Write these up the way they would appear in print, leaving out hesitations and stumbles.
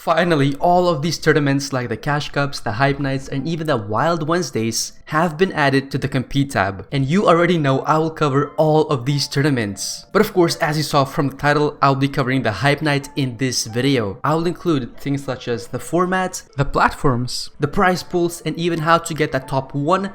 Finally, all of these tournaments like the Cash Cups, the Hype Nights, and even the Wild Wednesdays have been added to the Compete tab. And you already know I will cover all of these tournaments. But of course, as you saw from the title, I'll be covering the Hype Night in this video. I will include things such as the format, the platforms, the prize pools, and even how to get that top 1%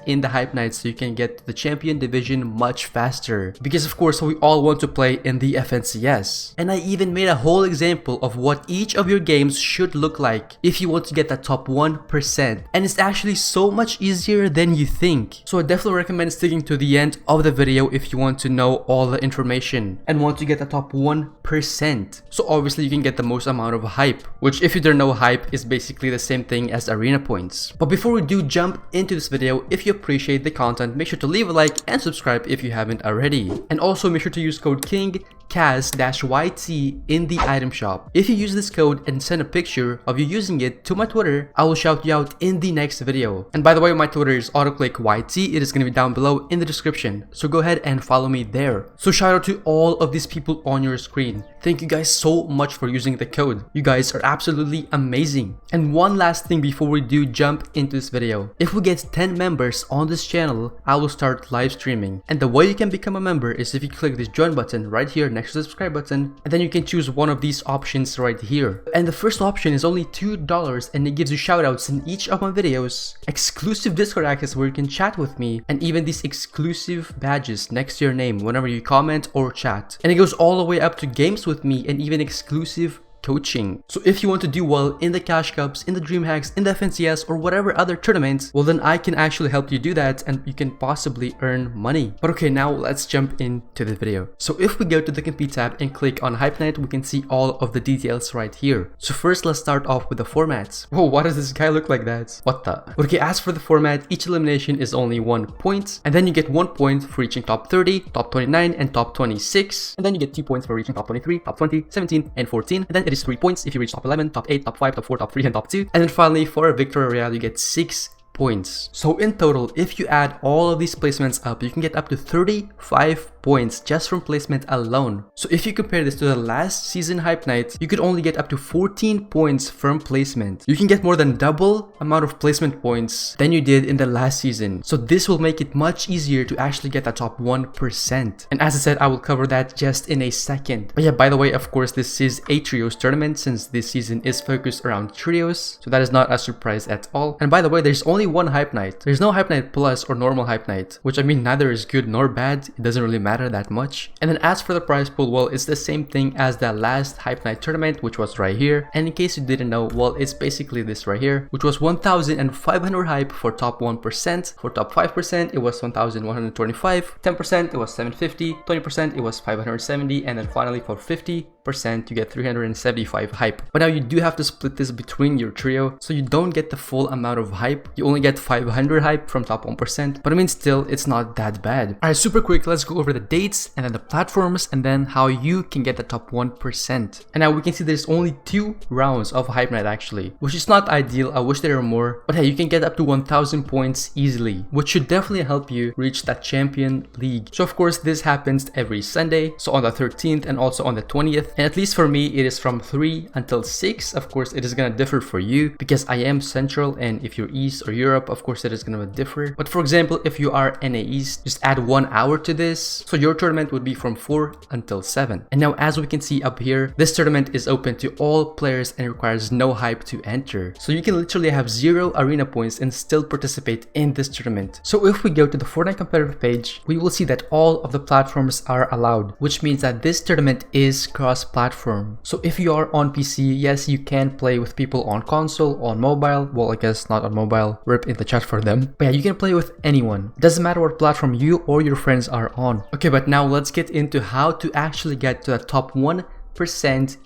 in the Hype Night so you can get to the champion division much faster, because of course we all want to play in the FNCS. And I even made a whole example of what each of your games should look like if you want to get that top 1%, and it's actually so much easier than you think. So I definitely recommend sticking to the end of the video if you want to know all the information and want to get the top 1%. So obviously you can get the most amount of hype, which if you don't know, hype is basically the same thing as arena points. But before we do jump into this video, if you appreciate the content, make sure to leave a like and subscribe if you haven't already. And also make sure to use code KINGCAS-YT in the item shop. If you use this code and send a picture of you using it to my Twitter, I will shout you out in the next video. And by the way, my Twitter is autoclickyt. It is going to be down below in the description, so go ahead and follow me there. So shout out to all of these people on your screen. Thank you guys so much for using the code. You guys are absolutely amazing. And one last thing before we do jump into this video. If we get 10 members on this channel, I will start live streaming. And the way you can become a member is if you click this join button right here next to the subscribe button, and then you can choose one of these options right here. And the first option is only $2 and it gives you shoutouts in each of my videos, exclusive Discord access where you can chat with me, and even these exclusive badges next to your name whenever you comment or chat. And it goes all the way up to games with me and even exclusive coaching. So if you want to do well in the Cash Cups, in the Dream Hacks, in the FNCS, or whatever other tournaments, well then I can actually help you do that and you can possibly earn money. But okay, now let's jump into the video. So if we go to the Compete tab and click on Hype Night, we can see all of the details right here. So first let's start off with the formats. Whoa, why does this guy look like that? What the? Okay, as for the format, each elimination is only 1 point, and then you get 1 point for reaching top 30, top 29, and top 26, and then you get 2 points for reaching top 23, top 20, 17, and 14, and then it is 3 points if you reach top 11, top 8, top 5, top 4, top 3, and top 2. And then finally, for a victory royale, you get 6 points. So in total, if you add all of these placements up, you can get up to 35 points just from placement alone. So if you compare this to the last season Hype Night, you could only get up to 14 points from placement. You can get more than double amount of placement points than you did in the last season. So this will make it much easier to actually get the top 1%. And as I said, I will cover that just in a second. But yeah, by the way, of course, this is a trios tournament since this season is focused around trios. So that is not a surprise at all. And by the way, there's only one Hype Night. There's no Hype Night Plus or normal Hype Night, which I mean neither is good nor bad. It doesn't really matter that much. And then as for the prize pool, well, it's the same thing as the last Hype Night tournament, which was right here. And in case you didn't know, well, it's basically this right here, which was 1,500 hype for top 1%. For top 5%, it was 1,125. 10%, it was 750. 20%, it was 570. And then finally for 50%, you get 375 hype. But now you do have to split this between your trio, so you don't get the full amount of hype. You only get 500 hype from top 1%, but I mean still, it's not that bad. Alright, super quick, let's go over the dates and then the platforms and then how you can get the top 1%. And now we can see there's only 2 rounds of Hype Night actually, which is not ideal. I wish there were more, but hey, you can get up to 1,000 points easily, which should definitely help you reach that champion league. So of course this happens every Sunday, so on the 13th and also on the 20th. And at least for me, it is from 3 until 6. Of course, it is gonna differ for you because I am Central, and if you're East or Europe, of course, it is gonna differ. But for example, if you are NA East, just add 1 hour to this. So your tournament would be from 4 until 7. And now, as we can see up here, this tournament is open to all players and requires no hype to enter. So you can literally have 0 arena points and still participate in this tournament. So if we go to the Fortnite competitive page, we will see that all of the platforms are allowed, which means that this tournament is cross-platform. So if you are on PC, yes, you can play with people on console, on mobile. Well, I guess not on mobile. Rip in the chat for them. But yeah, you can play with anyone. Doesn't matter what platform you or your friends are on. Okay, but now let's get into how to actually get to the top 1%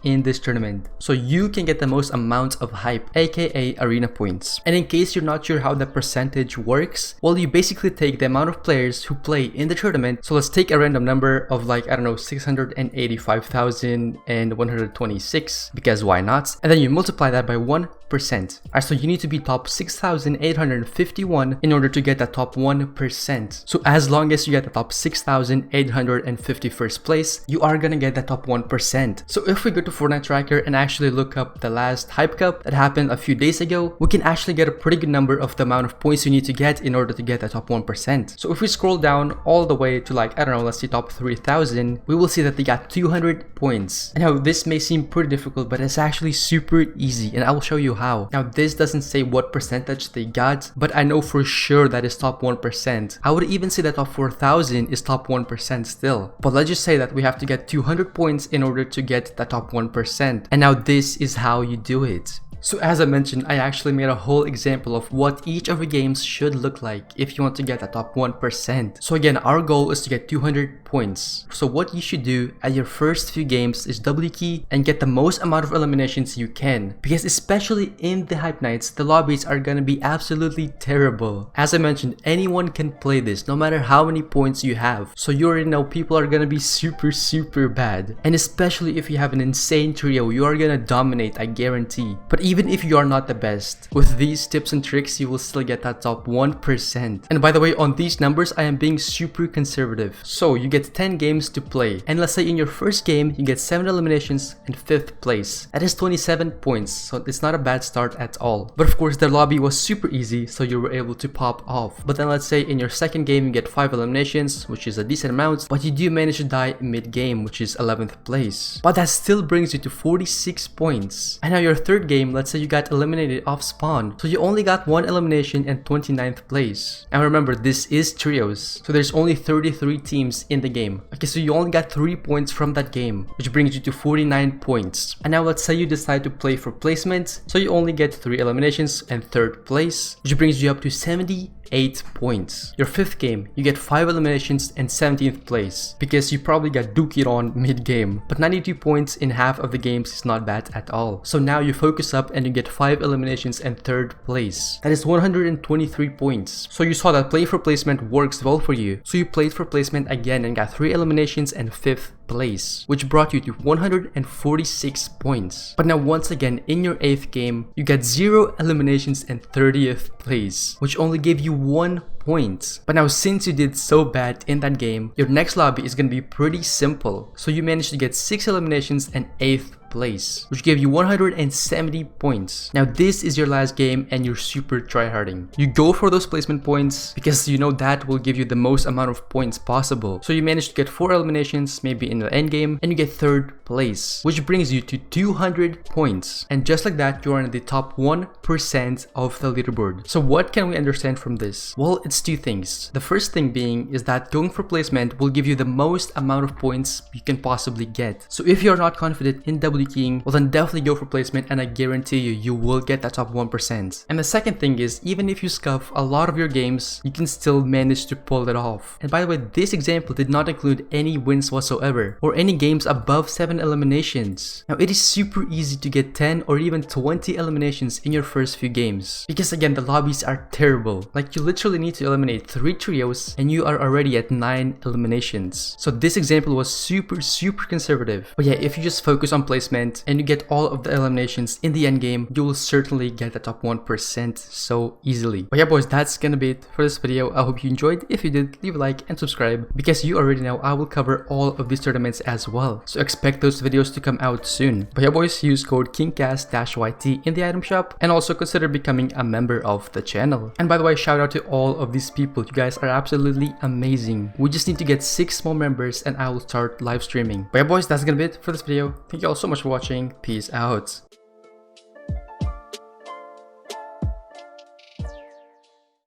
in this tournament, so you can get the most amount of hype, aka arena points. And in case you're not sure how the percentage works, well, you basically take the amount of players who play in the tournament. So let's take a random number of like, I don't know, 685,126, because why not? And then you multiply that by 1%. Alright, so you need to be top 6,851 in order to get the top 1%. So as long as you get the top 6,851st place, you are gonna get the top 1%. So if we go to Fortnite Tracker and actually look up the last Hype Cup that happened a few days ago, we can actually get a pretty good number of the amount of points you need to get in order to get the top 1%. So if we scroll down all the way to like, I don't know, let's see top 3,000, we will see that they got 200 points. And now this may seem pretty difficult, but it's actually super easy, and I will show you how. Now this doesn't say what percentage they got, but I know for sure that is top 1%. I would even say that top 4,000 is top 1% still. But let's just say that we have to get 200 points in order to get the top 1%. And now this is how you do it. So as I mentioned, I actually made a whole example of what each of the games should look like if you want to get the top 1%. So again, our goal is to get 200 points. So what you should do at your first few games is double key and get the most amount of eliminations you can. Because especially in the Hype Nights, the lobbies are gonna be absolutely terrible. As I mentioned, anyone can play this no matter how many points you have. So you already know people are gonna be super bad. And especially if you have an insane trio, you are gonna dominate, I guarantee. But even if you are not the best, with these tips and tricks, you will still get that top 1%. And by the way, on these numbers, I am being super conservative. So you get 10 games to play. And let's say in your first game, you get 7 eliminations and 5th place. That is 27 points. So it's not a bad start at all. But of course, the lobby was super easy, so you were able to pop off. But then let's say in your second game, you get 5 eliminations, which is a decent amount, but you do manage to die mid-game, which is 11th place. But that still brings you to 46 points. And now your third game, let's say you got eliminated off spawn, so you only got 1 elimination and 29th place. And remember, this is trios, so there's only 33 teams in the game. Okay, so you only got 3 points from that game, which brings you to 49 points. And now let's say you decide to play for placement, so you only get 3 eliminations and 3rd place, which brings you up to 78 points. Your 5th game, you get 5 eliminations and 17th place, because you probably got dookied on mid-game. But 92 points in half of the games is not bad at all. So now you focus up and you get 5 eliminations and 3rd place. That is 123 points. So you saw that play for placement works well for you. So you played for placement again and got 3 eliminations and 5th place, which brought you to 146 points. But now once again, in your 8th game, you got 0 eliminations and 30th place, which only gave you 1 point. But now since you did so bad in that game, your next lobby is gonna be pretty simple. So you managed to get 6 eliminations and 8th place, which gave you 170 points. Now this is your last game and you're super tryharding. You go for those placement points because you know that will give you the most amount of points possible. So you managed to get 4 eliminations maybe in the end game and you get 3rd place, which brings you to 200 points. And just like that, you're in the top 1% of the leaderboard. So what can we understand from this? Well, it's 2 things. The first thing being is that going for placement will give you the most amount of points you can possibly get. So if you're not confident in double keying, well then definitely go for placement and I guarantee you, you will get that top 1%. And the second thing is, even if you scuff a lot of your games, you can still manage to pull it off. And by the way, this example did not include any wins whatsoever or any games above 7 eliminations. Now it is super easy to get 10 or even 20 eliminations in your first few games, because again, the lobbies are terrible. Like you literally need to eliminate 3 trios and you are already at 9 eliminations. So this example was super conservative. But yeah, if you just focus on placement and you get all of the eliminations in the end game, you will certainly get the top 1% so easily. But yeah boys, that's gonna be it for this video. I hope you enjoyed. If you did, leave a like and subscribe, because you already know I will cover all of these tournaments as well. So expect those videos to come out soon. But yeah boys, use code KingCast-YT in the item shop and also consider becoming a member of the channel. And by the way, shout out to all of these people. You guys are absolutely amazing. We just need to get 6 more members and I will start live streaming. But yeah boys, that's gonna be it for this video. Thank you all so much for watching. Peace out.